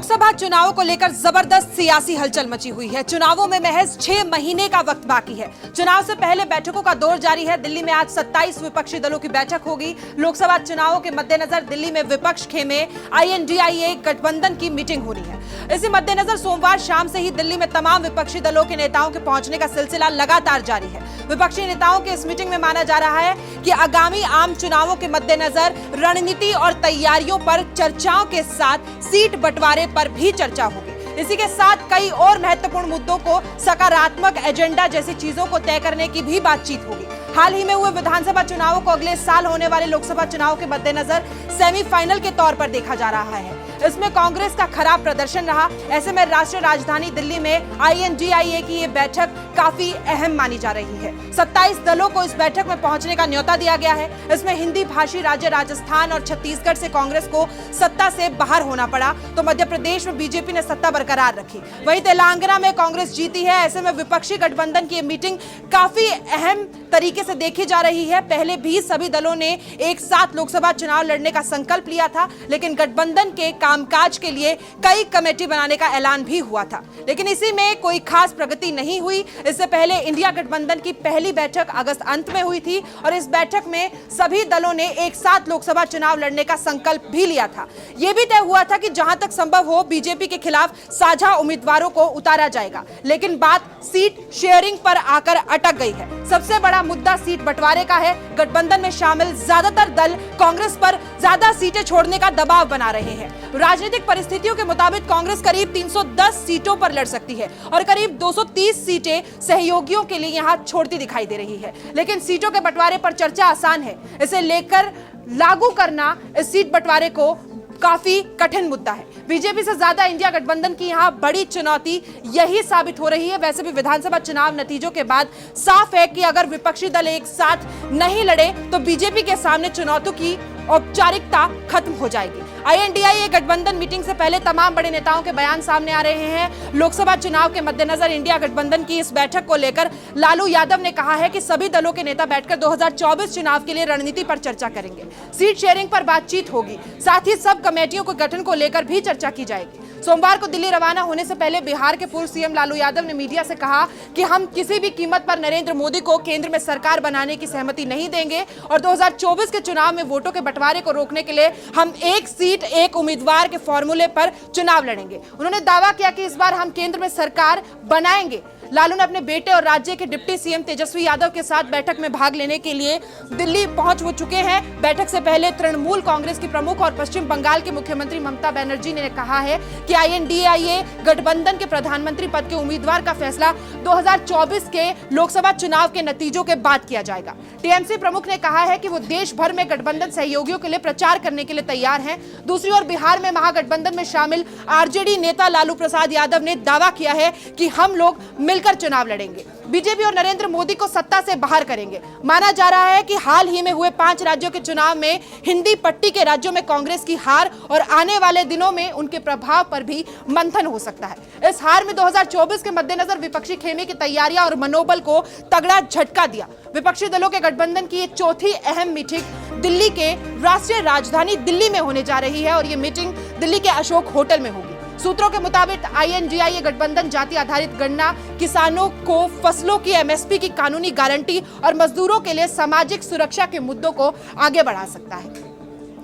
लोकसभा चुनावों को लेकर जबरदस्त सियासी हलचल मची हुई है। चुनावों में महज 6 महीने का वक्त बाकी है। चुनाव से पहले बैठकों का दौर जारी है। दिल्ली में आज 27 विपक्षी दलों की बैठक होगी। लोकसभा चुनावों के मद्देनजर दिल्ली में विपक्ष खेमे INDIA गठबंधन की मीटिंग होनी है। इसी मद्देनजर सोमवार शाम से ही दिल्ली में तमाम विपक्षी दलों के नेताओं के पहुंचने का सिलसिला लगातार जारी है। विपक्षी नेताओं के इस मीटिंग में माना जा रहा है कि आगामी आम चुनावों के मद्देनजर रणनीति और तैयारियों पर चर्चाओं के साथ सीट बंटवारे पर भी चर्चा होगी। इसी के साथ कई और महत्वपूर्ण मुद्दों को सकारात्मक एजेंडा जैसी चीजों को तय करने की भी बातचीत होगी। हाल ही में हुए विधानसभा चुनावों को अगले साल होने वाले लोकसभा चुनाव के मद्देनजर सेमीफाइनल के तौर पर देखा जा रहा है। इसमें कांग्रेस का खराब प्रदर्शन रहा। ऐसे में राष्ट्रीय राजधानी दिल्ली में INDIA की ये बैठक काफी अहम मानी जा रही है। 27 दलों को इस बैठक में पहुंचने का न्योता दिया गया है। इसमें हिंदी भाषी राज्य राजस्थान और छत्तीसगढ़ से कांग्रेस को सत्ता से बाहर होना पड़ा, तो मध्य प्रदेश में बीजेपी ने सत्ता बरकरार रखी। वहीं तेलंगाना में कांग्रेस जीती है। ऐसे में विपक्षी गठबंधन की मीटिंग काफी अहम तरीके से देखी जा रही है। पहले भी सभी दलों ने एक साथ लोकसभा चुनाव लड़ने का संकल्प लिया था, लेकिन गठबंधन के कामकाज के लिए कई कमेटी बनाने का ऐलान भी हुआ था, लेकिन इसी में कोई खास प्रगति नहीं हुई। इससे पहले इंडिया गठबंधन की पहली बैठक अगस्त अंत में हुई थी और इस बैठक में सभी दलों ने एक साथ लोकसभा चुनाव लड़ने का संकल्प भी लिया था। यह भी तय हुआ था कि जहां तक संभव हो बीजेपी के खिलाफ साझा उम्मीदवारों को उतारा जाएगा, लेकिन बात सीट शेयरिंग पर आकर अटक गई है। सबसे बड़ा मुद्दा सीट बंटवारे का है। गठबंधन में शामिल ज्यादातर दल कांग्रेस पर ज्यादा सीटें छोड़ने का दबाव बना रहे हैं। राजनीतिक परिस्थितियों के मुताबिक कांग्रेस करीब 310 सीटों पर लड़ सकती है और करीब 230 सीटें सहयोगियों के लिए यहां छोड़ती दिखाई दे रही है। लेकिन सीटों के बंटवारे पर चर्चा आसान है, इसे लेकर लागू करना इस सीट बंटवारे को काफी कठिन मुद्दा है। बीजेपी से ज्यादा इंडिया गठबंधन की यहां बड़ी चुनौती यही साबित हो रही है। वैसे भी विधानसभा चुनाव नतीजों के बाद साफ है कि अगर विपक्षी दल एक साथ नहीं लड़े तो बीजेपी के सामने चुनौतियों की औपचारिकता खत्म हो जाएगी। INDIA गठबंधन मीटिंग से पहले तमाम बड़े नेताओं के बयान सामने आ रहे हैं। लोकसभा चुनाव के मद्देनजर इंडिया गठबंधन की इस बैठक को लेकर लालू यादव ने कहा है कि सभी दलों के नेता बैठकर 2024 चुनाव के लिए रणनीति पर चर्चा करेंगे। सीट शेयरिंग पर बातचीत होगी, साथ ही सब कमेटियों के गठन को लेकर भी चर्चा की जाएगी। सोमवार को दिल्ली रवाना होने से पहले बिहार के पूर्व CM लालू यादव ने मीडिया से कहा कि हम किसी भी कीमत पर नरेंद्र मोदी को केंद्र में सरकार बनाने की सहमति नहीं देंगे और 2024 के चुनाव में वोटों के बंटवारे को रोकने के लिए हम एक सीट एक उम्मीदवार के फॉर्मूले पर चुनाव लड़ेंगे। उन्होंने दावा किया कि इस बार हम केंद्र में सरकार बनाएंगे। लालू ने अपने बेटे और राज्य के डिप्टी CM तेजस्वी यादव के साथ बैठक में भाग लेने के लिए दिल्ली पहुंच हो चुके हैं। बैठक से पहले तृणमूल कांग्रेस की प्रमुख और पश्चिम बंगाल के मुख्यमंत्री ममता बनर्जी ने कहा है कि INDIA गठबंधन के प्रधानमंत्री पद के उम्मीदवार का फैसला 2024 के लोकसभा चुनाव के नतीजों के बाद किया जाएगा। TMC प्रमुख ने कहा है कि वो देश भर में गठबंधन सहयोगियों के लिए प्रचार करने के लिए तैयार हैं। दूसरी ओर बिहार में महागठबंधन में शामिल RJD नेता लालू प्रसाद यादव ने दावा किया है कि हम लोग मिलकर चुनाव लड़ेंगे, बीजेपी और नरेंद्र मोदी को सत्ता से बाहर करेंगे। माना जा रहा है कि हाल ही में हुए 5 राज्यों के चुनाव में हिंदी पट्टी के राज्यों में कांग्रेस की हार और आने वाले दिनों में उनके प्रभाव पर भी मंथन हो सकता है। इस हार में 2024 के मद्देनजर विपक्षी खेमे की तैयारियां और मनोबल को तगड़ा झटका दिया। विपक्षी दलों के गठबंधन की ये चौथी अहम मीटिंग दिल्ली के राष्ट्रीय राजधानी दिल्ली में होने जा रही है और ये मीटिंग दिल्ली के अशोक होटल में होगी। सूत्रों के मुताबिक INDIA गठबंधन जाति आधारित गणना, किसानों को फसलों की MSP की कानूनी गारंटी और मजदूरों के लिए सामाजिक सुरक्षा के मुद्दों को आगे बढ़ा सकता है।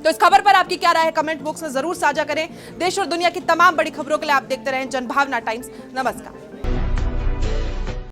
तो इस खबर पर आपकी क्या राय है, कमेंट बॉक्स में जरूर साझा करें। देश और दुनिया की तमाम बड़ी खबरों के लिए आप देखते रहें जनभावना टाइम्स। नमस्कार।